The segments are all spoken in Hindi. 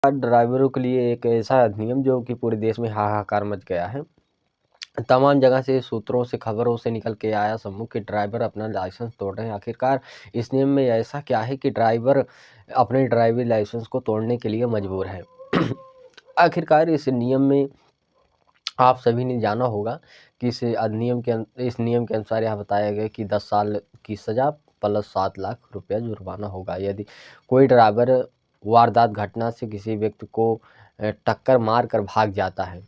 ड्राइवरों के लिए एक ऐसा अधिनियम जो कि पूरे देश में हाहाकार मच गया है। तमाम जगह से सूत्रों से खबरों से निकल के आया समूह कि ड्राइवर अपना लाइसेंस तोड़ रहे हैं। आखिरकार इस नियम में ऐसा क्या है कि ड्राइवर अपने ड्राइविंग लाइसेंस को तोड़ने के लिए मजबूर है। आखिरकार इस नियम में आप सभी ने जाना होगा कि इस नियम के अनुसार यह बताया गया कि 10 साल की सज़ा प्लस 7 लाख रुपया जुर्माना होगा यदि कोई ड्राइवर वारदात घटना से किसी व्यक्ति को टक्कर मार कर भाग जाता है।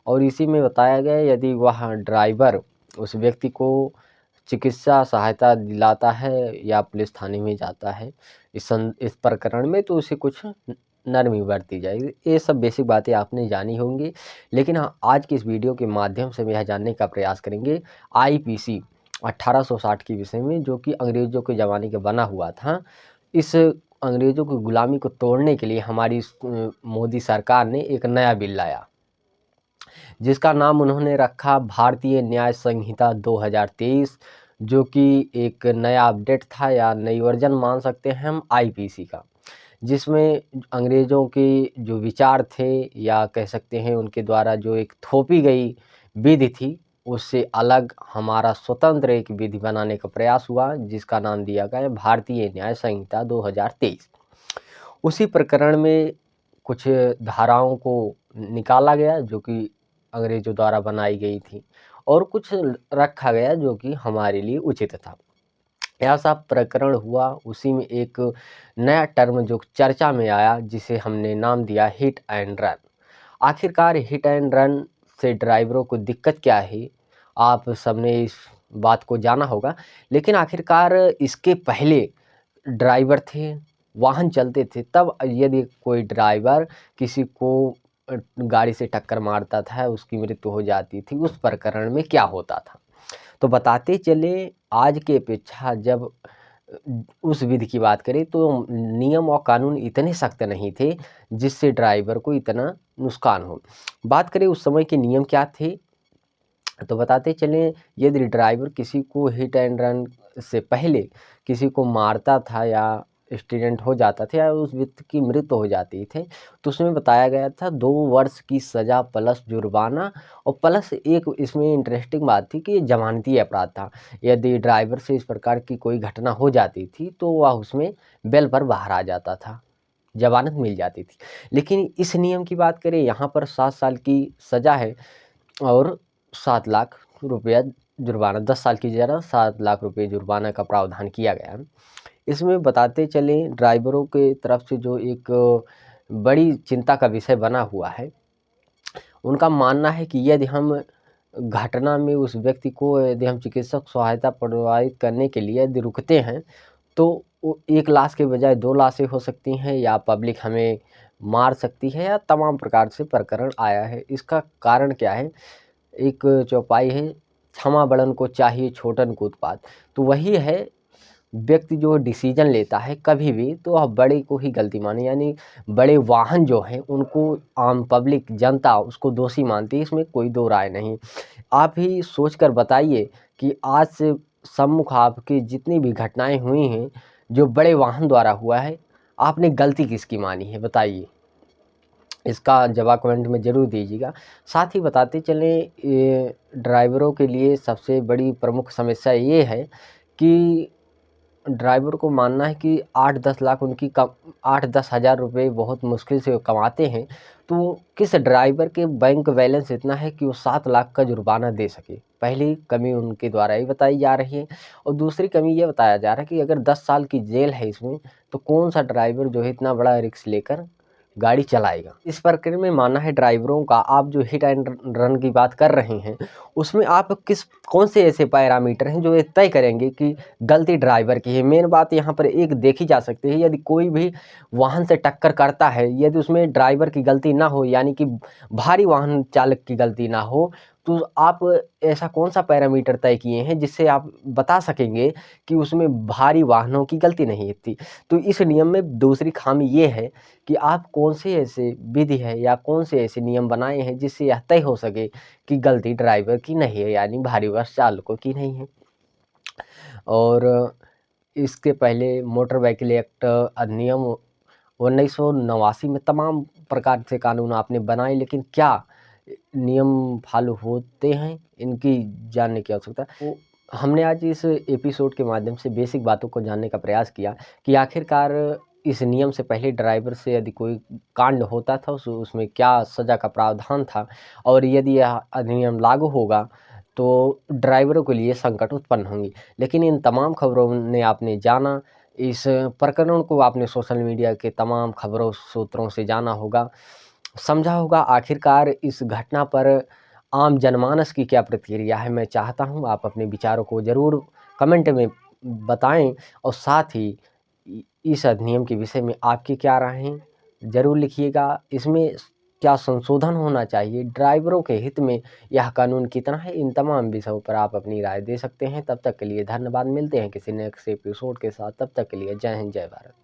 और इसी में बताया गया यदि वह ड्राइवर उस व्यक्ति को चिकित्सा सहायता दिलाता है या पुलिस थाने में जाता है इस प्रकरण में, तो उसे कुछ नरमी बरती जाएगी। ये सब बेसिक बातें आपने जानी होंगी, लेकिन हाँ, आज की इस वीडियो के माध्यम से हम यह जानने का प्रयास करेंगे आईपीसी 1860 के विषय में, जो कि अंग्रेज़ों के ज़माने का बना हुआ था। इस अंग्रेज़ों की गुलामी को तोड़ने के लिए हमारी मोदी सरकार ने एक नया बिल लाया, जिसका नाम उन्होंने रखा भारतीय न्याय संहिता 2023, जो कि एक नया अपडेट था या नई वर्जन मान सकते हैं हम आईपीसी का, जिसमें अंग्रेज़ों के जो विचार थे या कह सकते हैं उनके द्वारा जो एक थोपी गई विधि थी, उससे अलग हमारा स्वतंत्र एक विधि बनाने का प्रयास हुआ, जिसका नाम दिया गया भारतीय न्याय संहिता 2023। उसी प्रकरण में कुछ धाराओं को निकाला गया जो कि अंग्रेज़ों द्वारा बनाई गई थी, और कुछ रखा गया जो कि हमारे लिए उचित था। ऐसा प्रकरण हुआ, उसी में एक नया टर्म जो चर्चा में आया, जिसे हमने नाम दिया हिट एंड रन। आखिरकार हिट एंड रन से ड्राइवरों को दिक्कत क्या है, आप सबने इस बात को जाना होगा। लेकिन आखिरकार इसके पहले ड्राइवर थे, वाहन चलते थे, तब यदि कोई ड्राइवर किसी को गाड़ी से टक्कर मारता था, उसकी मृत्यु हो जाती थी, उस प्रकरण में क्या होता था। तो बताते चले, आज की अपेक्षा जब उस विधि की बात करें तो नियम और कानून इतने सख्त नहीं थे जिससे ड्राइवर को इतना नुकसान हो। बात करें उस समय के नियम क्या थे, तो बताते चलें, यदि ड्राइवर किसी को हिट एंड रन से पहले किसी को मारता था या एक्सीडेंट हो जाता था या उस व्यक्ति की मृत्यु हो जाती थी, तो उसमें बताया गया था 2 वर्ष की सज़ा प्लस जुर्माना, और प्लस एक इसमें इंटरेस्टिंग बात थी कि ये जमानती अपराध था। यदि ड्राइवर से इस प्रकार की कोई घटना हो जाती थी तो वह उसमें बेल पर बाहर आ जाता था, जमानत मिल जाती थी। लेकिन इस नियम की बात करें, यहाँ पर 7 साल की सज़ा है और 7 लाख रुपया जुर्माना, 10 साल की जगह 7 लाख रुपये जुर्माना का प्रावधान किया गया है। इसमें बताते चलें, ड्राइवरों के तरफ से जो एक बड़ी चिंता का विषय बना हुआ है, उनका मानना है कि यदि हम घटना में उस व्यक्ति को यदि हम चिकित्सक सहायता प्रदान करने के लिए यदि रुकते हैं, तो वो 1 लाश के बजाय 2 लाशें हो सकती हैं, या पब्लिक हमें मार सकती है, या तमाम प्रकार से प्रकरण आया है। इसका कारण क्या है? एक चौपाई है, क्षमा बड़न को चाहिए छोटन को उत्पात। तो वही है, व्यक्ति जो डिसीजन लेता है कभी भी, तो वह बड़े को ही गलती माने, यानी बड़े वाहन जो हैं उनको आम पब्लिक जनता उसको दोषी मानती है, इसमें कोई दो राय नहीं। आप ही सोच कर बताइए कि आज से सम्मुख आपकी जितनी भी घटनाएं हुई हैं जो बड़े वाहन द्वारा हुआ है, आपने गलती किसकी मानी है, बताइए। इसका जवाब कमेंट में ज़रूर दीजिएगा। साथ ही बताते चलें, ये ड्राइवरों के लिए सबसे बड़ी प्रमुख समस्या ये है कि ड्राइवर को मानना है कि 8-10 लाख उनकी 8-10 हज़ार रुपये बहुत मुश्किल से कमाते हैं, तो किस ड्राइवर के बैंक बैलेंस इतना है कि वो 7 लाख का जुर्माना दे सके। पहली कमी उनके द्वारा ही बताई जा रही है, और दूसरी कमी ये बताया जा रहा है कि अगर 10 साल की जेल है इसमें, तो कौन सा ड्राइवर जो है इतना बड़ा रिस्क लेकर गाड़ी चलाएगा। इस प्रकरण में मानना है ड्राइवरों का, आप जो हिट एंड रन की बात कर रहे हैं, उसमें आप कौन से ऐसे पैरामीटर हैं जो ये तय करेंगे कि गलती ड्राइवर की है। मेन बात यहाँ पर एक देखी जा सकती है, यदि कोई भी वाहन से टक्कर करता है, यदि उसमें ड्राइवर की गलती ना हो, यानी कि भारी वाहन चालक की गलती ना हो, तो आप ऐसा कौन सा पैरामीटर तय किए हैं जिससे आप बता सकेंगे कि उसमें भारी वाहनों की गलती नहीं थी। तो इस नियम में दूसरी खामी ये है कि आप कौन से ऐसे विधि है या कौन से ऐसे नियम बनाए हैं जिससे यह तय हो सके कि गलती ड्राइवर की नहीं है, यानी भारी वाहन चालकों की नहीं है। और इसके पहले मोटर व्हीकल एक्ट अधिनियम 1989 में तमाम प्रकार से कानून आपने बनाए, लेकिन क्या नियम फॉलो होते हैं, इनकी जानने की आवश्यकता है। वो हमने आज इस एपिसोड के माध्यम से बेसिक बातों को जानने का प्रयास किया कि आखिरकार इस नियम से पहले ड्राइवर से यदि कोई कांड होता था उसमें क्या सज़ा का प्रावधान था, और यदि यह अधिनियम लागू होगा तो ड्राइवरों के लिए संकट उत्पन्न होंगी। लेकिन इन तमाम खबरों ने आपने जाना, इस प्रकरण को आपने सोशल मीडिया के तमाम खबरों सूत्रों से जाना होगा, समझा होगा आखिरकार इस घटना पर आम जनमानस की क्या प्रतिक्रिया है। मैं चाहता हूँ आप अपने विचारों को ज़रूर कमेंट में बताएं, और साथ ही इस अधिनियम के विषय में आपकी क्या राय हैं ज़रूर लिखिएगा। इसमें क्या संशोधन होना चाहिए, ड्राइवरों के हित में यह कानून कितना है, इन तमाम विषयों पर आप अपनी राय दे सकते हैं। तब तक के लिए धन्यवाद। मिलते हैं किसी नेक्स्ट एपिसोड के साथ, तब तक के लिए जय हिंद जय भारत।